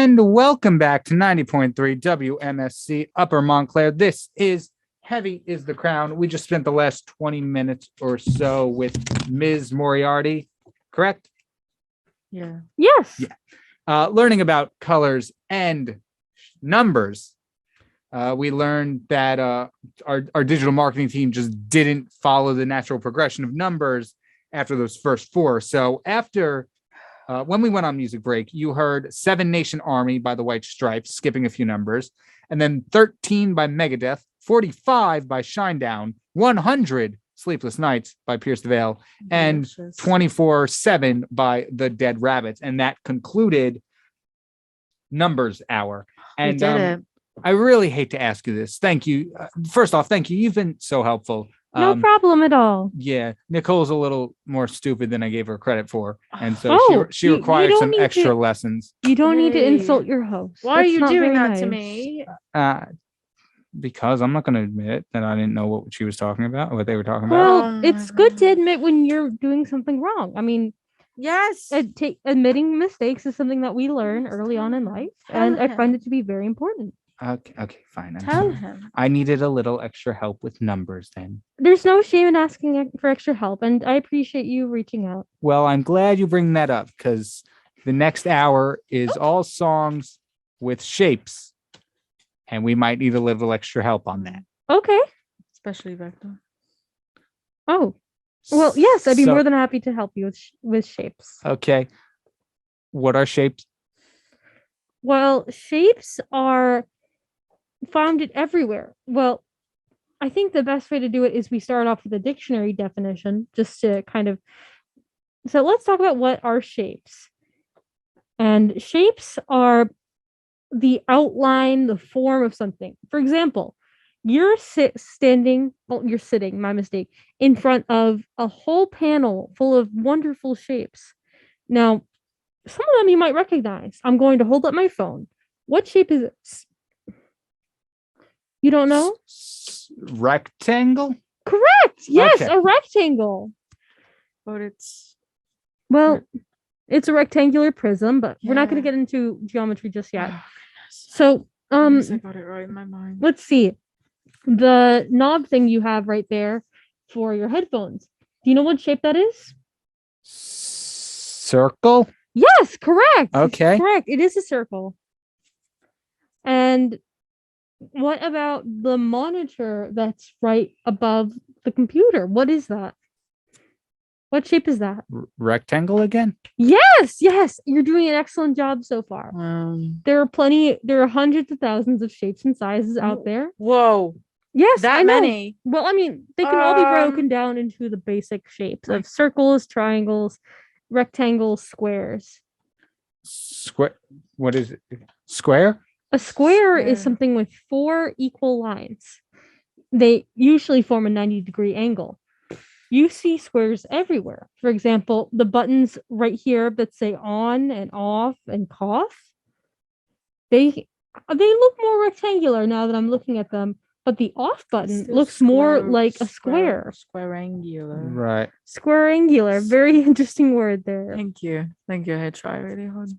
And welcome back to 90.3 WMSC Upper Montclair. This is Heavy is the Crown. We just spent the last 20 minutes or so with Ms. Moriarty, correct? Yeah. Yes. Yeah. Learning about colors and numbers. We learned that our digital marketing team just didn't follow the natural progression of numbers after those first four. So after when we went on music break, you heard Seven Nation Army by the White Stripes, skipping a few numbers, and then 13 by Megadeth, 45 by Shinedown, 100 Sleepless Nights by Pierce the Veil, and 24/7 by the Dead Rabbits. And that concluded Numbers Hour. And I really hate to ask you this. Thank you. First off, thank you. You've been so helpful. No problem at all. Yeah, Nicole's a little more stupid than I gave her credit for, and so she required some extra lessons. You don't need to insult your host. Why are you doing that to me? Because I'm not going to admit that I didn't know what she was talking about, what they were talking about. Well, it's good to admit when you're doing something wrong. I mean, yes, admitting mistakes is something that we learn early on in life, and I find it to be very important. Okay, fine. Tell him. I needed a little extra help with numbers then. There's no shame in asking for extra help, and I appreciate you reaching out. Well, I'm glad you bring that up because the next hour is all songs with shapes, and we might need a little extra help on that. Okay. Especially Vector. Oh, well, yes, I'd be more than happy to help you with shapes. Okay. What are shapes? Well, shapes are found everywhere. Well, I think the best way to do it is we start off with a dictionary definition just to so let's talk about what are shapes. And shapes are the outline, the form of something. For example, you're sitting, my mistake, in front of a whole panel full of wonderful shapes. Now, some of them you might recognize. I'm going to hold up my phone. What shape is it? You don't know? Rectangle? Correct. Yes, okay. A rectangle. But it's a rectangular prism, but we're not going to get into geometry just yet. Oh, so, I got it right in my mind. Let's see. The knob thing you have right there for your headphones. Do you know what shape that is? Circle? Yes, correct. Okay. Correct. It is a circle. And what about the monitor that's right above the computer? What is that? What shape is that? Rectangle again? Yes. You're doing an excellent job so far. There are hundreds of thousands of shapes and sizes out there. Whoa. Yes, that many. Well, I mean, they can all be broken down into the basic shapes of circles, triangles, rectangles, squares. Square. What is it? Square? A square is something with four equal lines. They usually form a 90-degree angle. You see squares everywhere. For example, the buttons right here that say on and off and cough, they look more rectangular now that I'm looking at them, but the off button looks more like a square. Squareangular. Right. Squareangular. Very interesting word there. Thank you. I had tried really hard.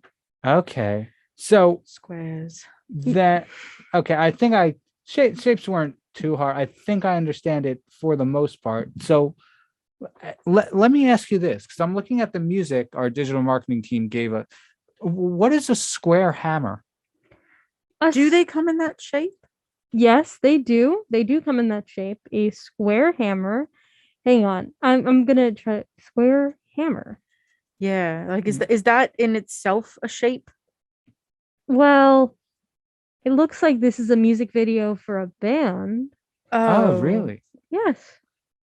Okay. So squares. I think shapes weren't too hard. I think I understand it for the most part. So let me ask you this, because I'm looking at the music our digital marketing team gave us. What is a square hammer? Do they come in that shape? Yes, they do. They do come in that shape. A square hammer. Hang on. I'm gonna try square hammer. Yeah, like is that in itself a shape? Well, it looks like this is a music video for a band. Oh, really? Yes.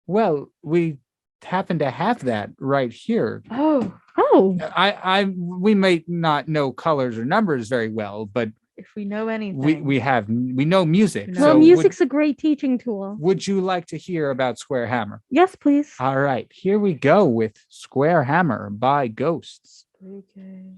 Well, we happen to have that right here. Oh. We may not know colors or numbers very well, but if we know anything, we know music. Well, music's a great teaching tool. Would you like to hear about Square Hammer? Yes, please. All right, here we go with Square Hammer by Ghosts. Okay.